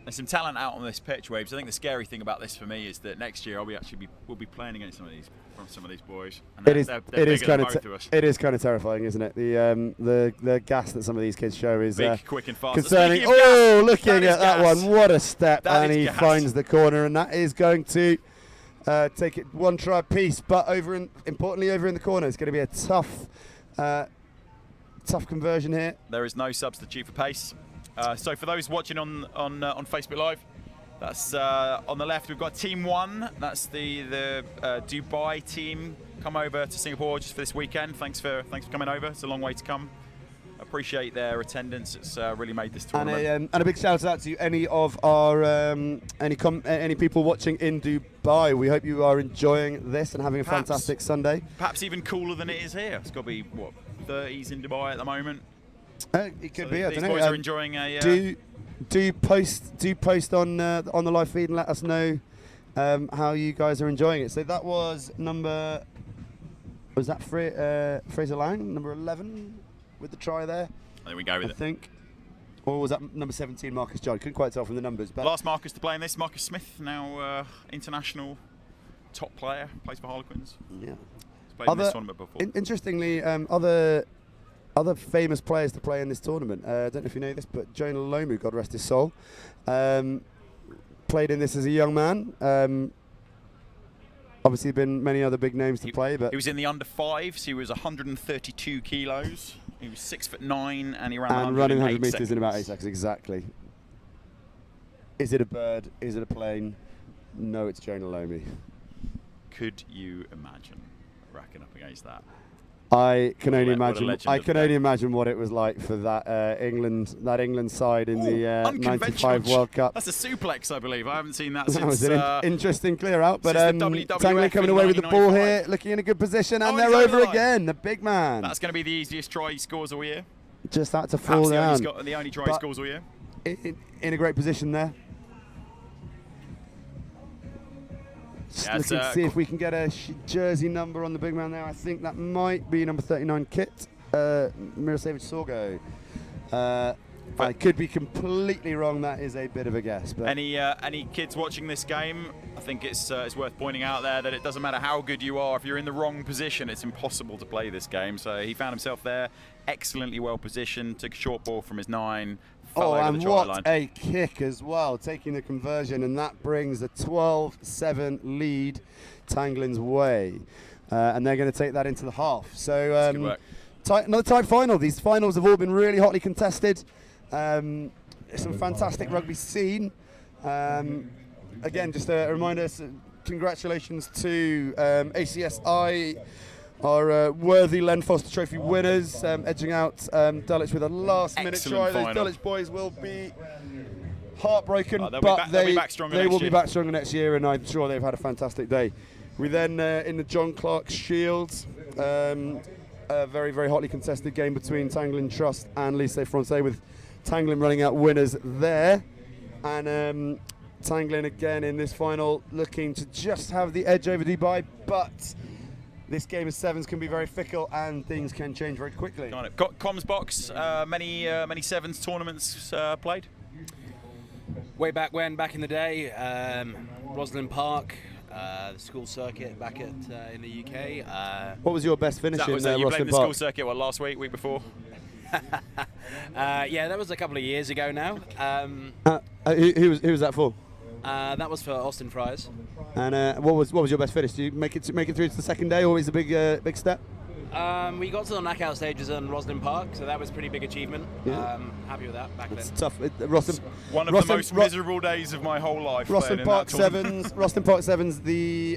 There's some talent out on this pitch, Waves. I think the scary thing about this for me is that next year we'll be playing against some of these boys. And It is they're kind bigger than of both of us. it is kind of terrifying, isn't it? The gas that some of these kids show is Big, quick and fast. concerning. Speaking of gas, Looking that is at that gas. one, what a step! That And is he gas. finds the corner, and that is going to take it one try piece. But importantly over in the corner, it's going to be a tough tough conversion here. There is no substitute for pace. So for those watching on Facebook Live, that's on the left. We've got Team 1. That's the Dubai team. Come over to Singapore just for this weekend. Thanks for coming over. It's a long way to come. Appreciate their attendance. It's really made this tournament. And a big shout out to any of our any people watching in Dubai. We hope you are enjoying this and having a fantastic Sunday. Perhaps even cooler than it is here. It's got to be what 30s in Dubai at the moment. It could be. I don't know. These boys are enjoying a. Do post on the live feed and let us know how you guys are enjoying it. So that was Fraser Lang, number 11, with the try there. There we go with I think. Or was that number 17, Marcus John? Couldn't quite tell from the numbers. But last Marcus to play in this, Marcus Smith, now international top player, plays for Harlequins. Yeah. He's played in this tournament before. Interestingly, other famous players to play in this tournament. I don't know if you know this, but Jonah Lomu, God rest his soul, played in this as a young man. Obviously, been many other big names to play, but he was in the under 5s. He was 132 kilos. He was 6'9", and he ran running 100 meters meters in about 8 seconds. Exactly. Is it a bird? Is it a plane? No, it's Jonah Lomu. Could you imagine racking up against that? I can only imagine. I can only imagine what it was like for that England side in the '95 World Cup. That's a suplex, I believe. I haven't seen that since. That was an interesting clear out, but WWF Tanglin coming away with the ball here, looking in a good position, and they're over again. The big man. That's going to be the easiest try he scores all year. Just had to fall down. The only try he scores all year. In a great position there. Yeah, looking to see if we can get a jersey number on the big man there. I think that might be number 39 Kit, Mirosevic Sorgo. I could be completely wrong. That is a bit of a guess. But any kids watching this game, I think it's worth pointing out there that it doesn't matter how good you are. If you're in the wrong position, it's impossible to play this game. So he found himself there, excellently well positioned, took a short ball from his 9. And what a kick as well, taking the conversion, and that brings a 12-7 lead Tanglin's way. And they're going to take that into the half. So another tight final. These finals have all been really hotly contested. Some fantastic rugby scene. Again, just a reminder, congratulations to ACSI, our worthy Len Foster Trophy winners, edging out Dulwich with a last-minute try. Those Dulwich boys will be heartbroken, but they will be back stronger next year, and I'm sure they've had a fantastic day. We then, in the John Clarke Shield, a very, very hotly contested game between Tanglin Trust and Lycée Francais, with Tanglin running out winners there. And Tanglin again in this final looking to just have the edge over Dubai, but this game of sevens can be very fickle and things can change very quickly. Got it. Comms box, many sevens tournaments played? Way back when, back in the day, Roslyn Park, the school circuit back at in the UK. What was your best finish in you Roslyn played the Park? school circuit, last week before? Yeah, that was a couple of years ago now. Who was that for? That was for Austin Fries. And what was your best finish? Did you make it through to the second day? Always a big step. We got to the knockout stages in Roslyn Park, so that was a pretty big achievement. Yeah. Happy with that back then. It's tough. One of the most miserable days of my whole life. Roslyn Park Sevens. Roslyn Park Sevens, the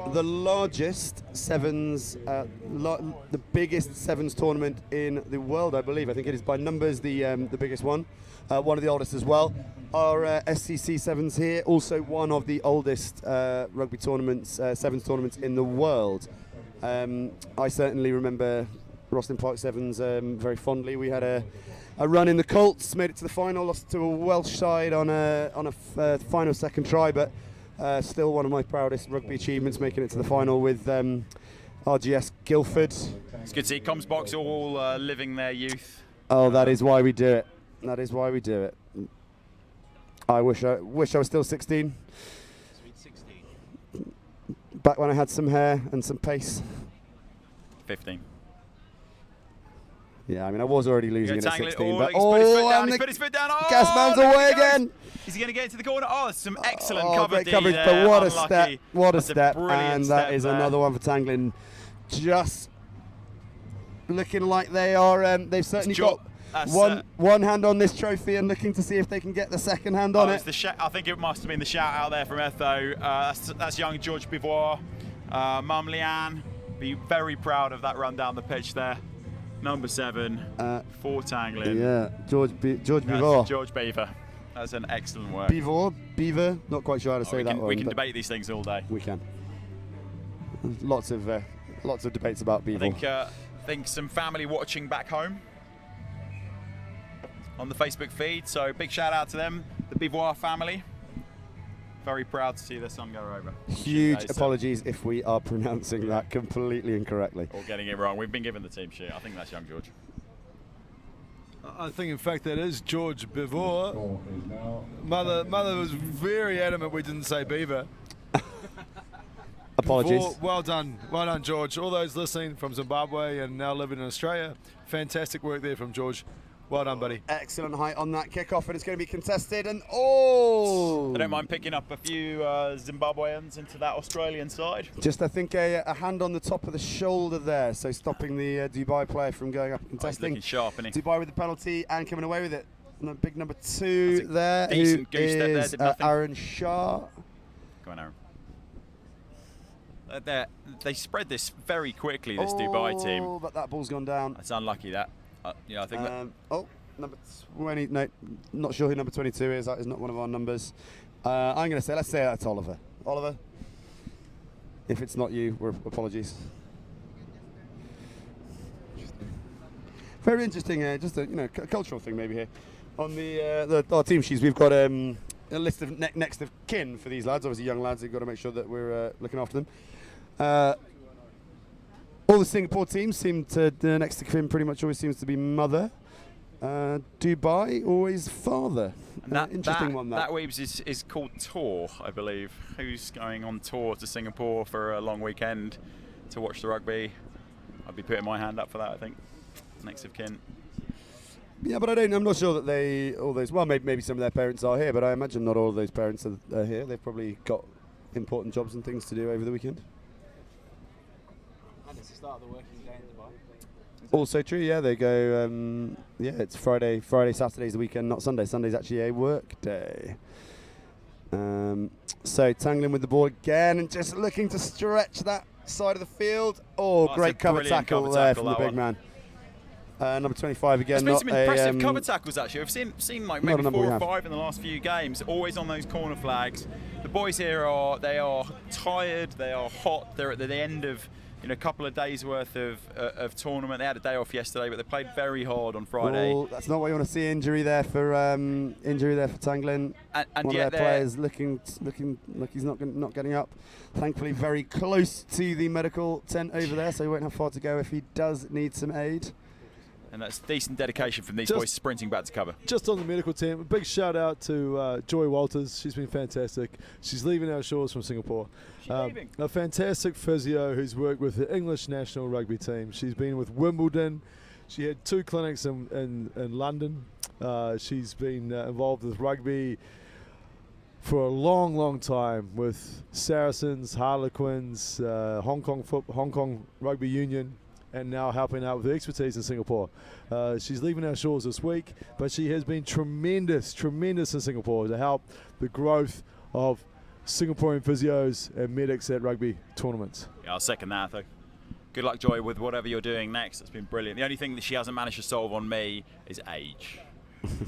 largest sevens, the biggest sevens tournament in the world, I believe. I think it is by numbers the biggest one. One of the oldest as well. Our SCC Sevens here, also one of the oldest rugby tournaments, sevens tournaments in the world. I certainly remember Roslyn Park Sevens very fondly. We had a run in the Colts, made it to the final, lost to a Welsh side on a final second try, but still one of my proudest rugby achievements, making it to the final with RGS Guildford. It's good to see Comms Box all living their youth. Oh, that is why we do it. That is why we do it. I wish I was still 16. Sweet 16. Back when I had some hair and some pace. 15. Yeah, I mean, I was already losing it at 16. But he's put his foot down. Oh, gas man's away again. Is he going to get into the corner? Oh, some excellent coverage. there. But what Unlucky. a step. What a step. Brilliant And step that is there. another one for Tanglin. Just looking like they are. They've certainly got one hand on this trophy and looking to see if they can get the second hand on it. I think it must have been the shout out there from Etho. That's young George Bivois. Mum Leanne, be very proud of that run down the pitch there. Number 7 for Tanglin. Yeah, George Bivois. George Beaver. That's an excellent work. Beaver. Not quite sure how to say that one. We can debate these things all day. We can. Lots of debates about Beaver. I think some family watching back home on the Facebook feed. So big shout out to them, the Bivois family. Very proud to see their son go over. Huge apologies if we are pronouncing that completely incorrectly. Or getting it wrong. We've been given the team sheet. I think that's young George. I think, in fact, that is George Bivois. Mother was very adamant we didn't say Beaver. Apologies. Bivois, well done, George. All those listening from Zimbabwe and now living in Australia, fantastic work there from George. Well done, buddy. Excellent height on that kickoff, and it's going to be contested. And I don't mind picking up a few Zimbabweans into that Australian side. Just, I think, a hand on the top of the shoulder there, so stopping the Dubai player from going up and contesting. He's looking sharp, isn't he? Dubai with the penalty and coming away with it. Big number 2 there. Decent goose step there, did nothing. Aaron Shah. Go on, Aaron. They spread this very quickly, this Dubai team. Oh, but that ball's gone down. It's unlucky that. I think that. Number 20. No, not sure who number 22 is. That is not one of our numbers. I'm going to say, let's say that's Oliver. Oliver, if it's not you, apologies. Very interesting. Just a cultural thing maybe here. On our team sheets, we've got a list of next of kin for these lads. Obviously, young lads. You've got to make sure that we're looking after them. All the Singapore teams seem to, the next of kin pretty much always seems to be mother. Dubai, always father. Interesting one, that. That Weebs is called Tour, I believe. Who's going on tour to Singapore for a long weekend to watch the rugby? I'd be putting my hand up for that, I think. Next of kin. Yeah, but I'm not sure that maybe some of their parents are here, but I imagine not all of those parents are here. They've probably got important jobs and things to do over the weekend. And it's the start of the working day in Dubai. Also true, yeah. They go. It's Friday. Saturday's the weekend, not Sunday. Sunday's actually a work day. So Tanglin with the ball again, and just looking to stretch that side of the field. Great cover tackle there from the big man. Number 25 again. There's been some impressive cover tackles actually. We've seen like maybe 4 or 5 in the last few games. Always on those corner flags. The boys here are tired. They are hot. They're at the end of a couple of days worth of tournament. They had a day off yesterday, but they played very hard on Friday. That's not what you want to see. Injury there for Tanglin. And one of their players looking like he's not getting up. Thankfully, very close to the medical tent over there, so he won't have far to go if he does need some aid. And that's decent dedication from these boys sprinting back to cover. Just on the medical team, a big shout out to Joy Walters. She's been fantastic. She's leaving our shores from Singapore. A fantastic physio who's worked with the English national rugby team. She's been with Wimbledon. She had 2 clinics in London. She's been involved with rugby for a long time with Saracens, Harlequins, Hong Kong Rugby Union, and now helping out with the expertise in Singapore. She's leaving our shores this week, but she has been tremendous in Singapore to help the growth of Singaporean physios and medics at rugby tournaments. Yeah, I'll second that, though. Good luck, Joy, with whatever you're doing next. It's been brilliant. The only thing that she hasn't managed to solve on me is age.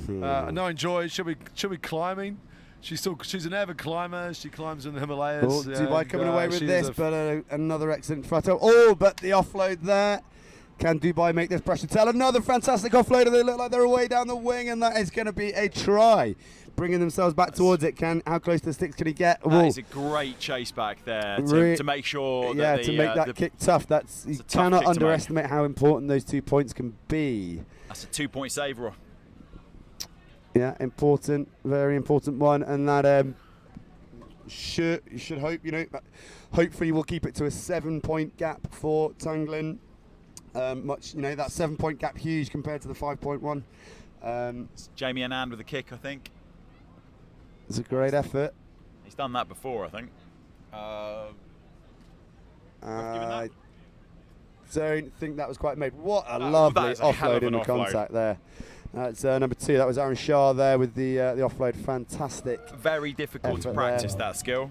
Knowing Joy, she'll be climbing. She's an avid climber. She climbs in the Himalayas. Dubai coming away with this, but another excellent photo. But the offload there. Can Dubai make this pressure tell? Another fantastic offloader. They look like they're away down the wing, and that is going to be a try. Bringing themselves back towards it. How close to the sticks can he get? That is a great chase back there to make sure that to make that kick tough. You cannot underestimate how important those 2 points can be. That's a 2-point save, Roy. Yeah, important, very important one, and that you should hope, hopefully we'll keep it to a 7-point gap for Tanglin. That 7-point gap huge compared to the 5.1. It's Jamie Anand with the kick, I think. It's a great effort. He's done that before, I think. I don't think that was quite made. What a That lovely is a hell offload of in an the offload. contact there. That's number 2. That was Aaron Shah there with the offload. Fantastic. Very difficult to Effort practice there. that skill.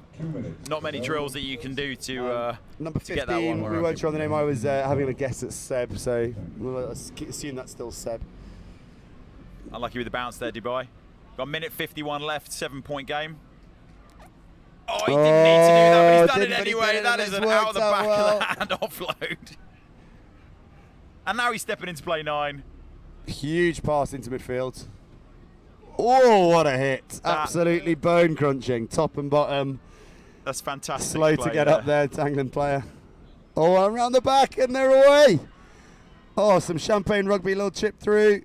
Not many drills that you can do to Number to get that 15, one we more weren't up. sure on the name. I was having a guess at Seb, so we'll assume that's still Seb. Unlucky with the bounce there, Dubai. Got a minute 51 left, 7-point game. Oh, he didn't need to do that, but he's done it didn't, but he anyway. did it, That and is it's an out of the worked back out of the hand offload. And now he's stepping into play 9. Huge pass into midfield. Oh, what a hit. Absolutely bone crunching, top and bottom. That's fantastic. Slow to play get up there, Tangling player. Oh, around the back and they're away. Oh, some champagne rugby, little chip through.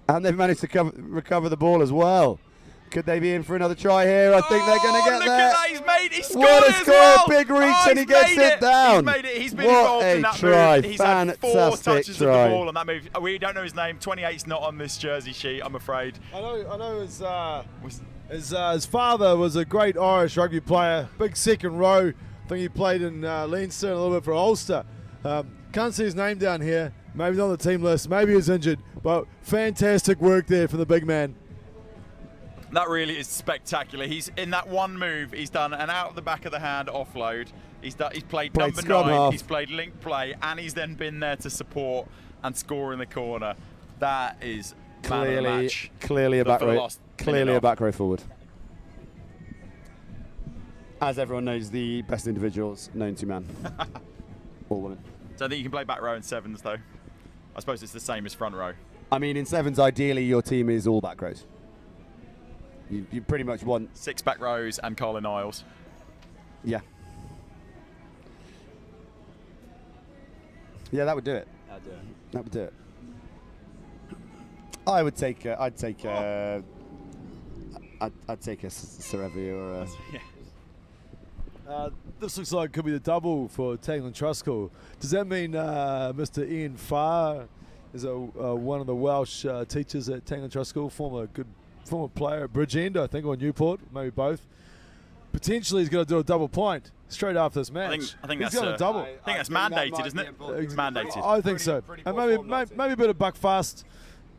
And they've managed to recover the ball as well. Could they be in for another try here? I think they're going to get look there. At that. He's made it. He scored What a it as score, well. big reach, Oh, and he he's gets made it down. He's made it. He's been What involved a in that try. move. He's had 4 Fantastic touches try. of the ball on that move. We don't know his name. 28's not on this jersey sheet, I'm afraid. I know his father was a great Irish rugby player, big second row. I think he played in Leinster and a little bit for Ulster. Can't see his name down here. Maybe not on the team list. Maybe he's injured. But fantastic work there from the big man. That really is spectacular. He's in that one move. He's done an out of the back of the hand offload. He's played number scrum 9. half. He's played link play, and he's then been there to support and score in the corner. That is man of the match. Clearly a for back the row. last Clearly minute a back row forward. As everyone knows, the best individuals known to man or woman. So I think you can play back row in 7s, though. I suppose it's the same as front row. I mean, in 7s, ideally, your team is all back rows. You pretty much want... 6 back rows and Carlin Isles. Yeah. Yeah, that would do it. That'd do it. That would do it. I'd take a Serevi or a... Yeah. This looks like it could be the double for Tangling Trust School. Does that mean Mr. Ian Farr is one of the Welsh teachers at Tangling Trust School, former player at Bridgend, I think, or Newport, maybe both? Potentially he's going to do a double point straight after this match. I think he's that's going to double. I think that's mandated, isn't it? It's mandated. I think so. And maybe a bit of buck fast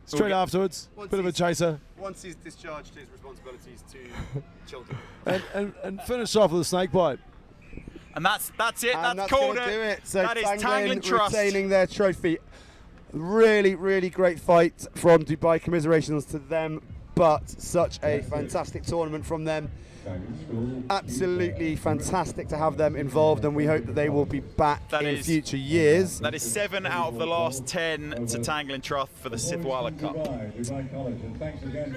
straight afterwards. Bit of a chaser. Once he's discharged his responsibilities to children. and finish off with a snake bite. And that's it. And That's called gonna it. do it. So That is Tangling Trust. retaining their trophy. Really, really great fight from Dubai. Commiserations to them, but such a fantastic tournament from them. Absolutely fantastic to have them involved, and we hope that they will be back in future years. That is 7 out of the last 10 to Tangling Trust for the Sithwala Cup.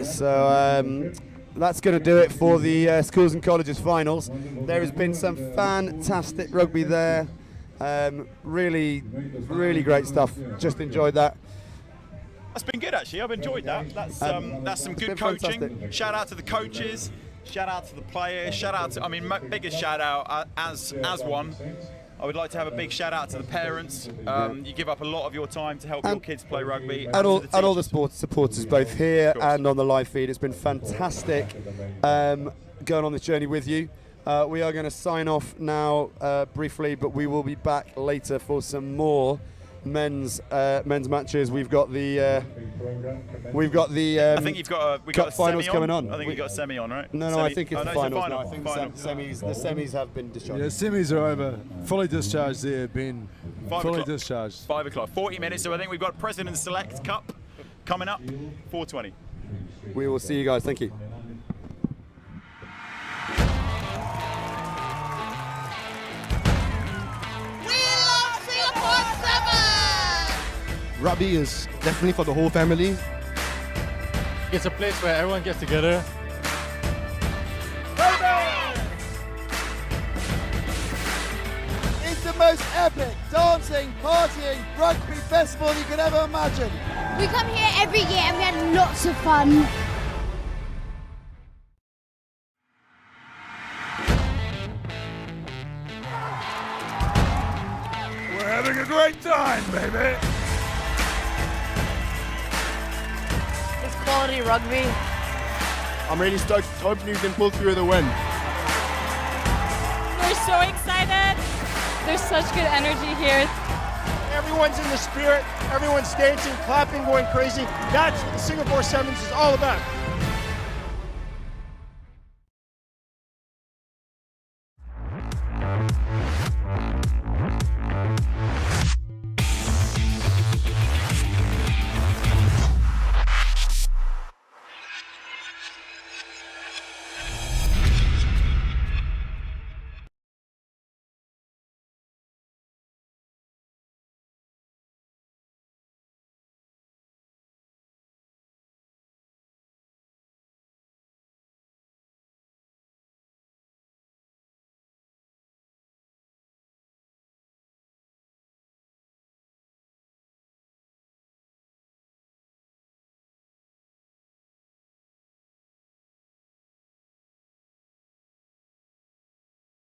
So that's going to do it for the schools and colleges finals. There has been some fantastic rugby there. Really, really great stuff. Just enjoyed that. That's been good, actually. I've enjoyed that. That's some good coaching. fantastic. Shout out to the coaches. Shout out to the players. Shout out to, biggest shout out as one. I would like to have a big shout out to the parents. You give up a lot of your time to help your kids play rugby. And all the sports supporters, both here and on the live feed. It's been fantastic going on this journey with you. We are going to sign off now briefly, but we will be back later for some more men's matches. We've got the I think we got cup a finals semi coming on. I think we got a semi on, right? No, I think it's the finals now. I think the final. semis have been discharged. Yeah, semis are over. Fully discharged there, Ben. 5 Fully o'clock. discharged. 5 o'clock. 40 minutes. So I think we've got President's Select Cup coming up. 4:20. We will see you guys. Thank you. Rugby is definitely for the whole family. It's a place where everyone gets together. It's the most epic dancing, partying, rugby festival you could ever imagine. We come here every year and we had lots of fun. We're having a great time, baby. It's quality rugby. I'm really stoked. Hoping you can pull through the win. We're so excited. There's such good energy here. Everyone's in the spirit, everyone's dancing, clapping, going crazy. That's what the Singapore Sevens is all about.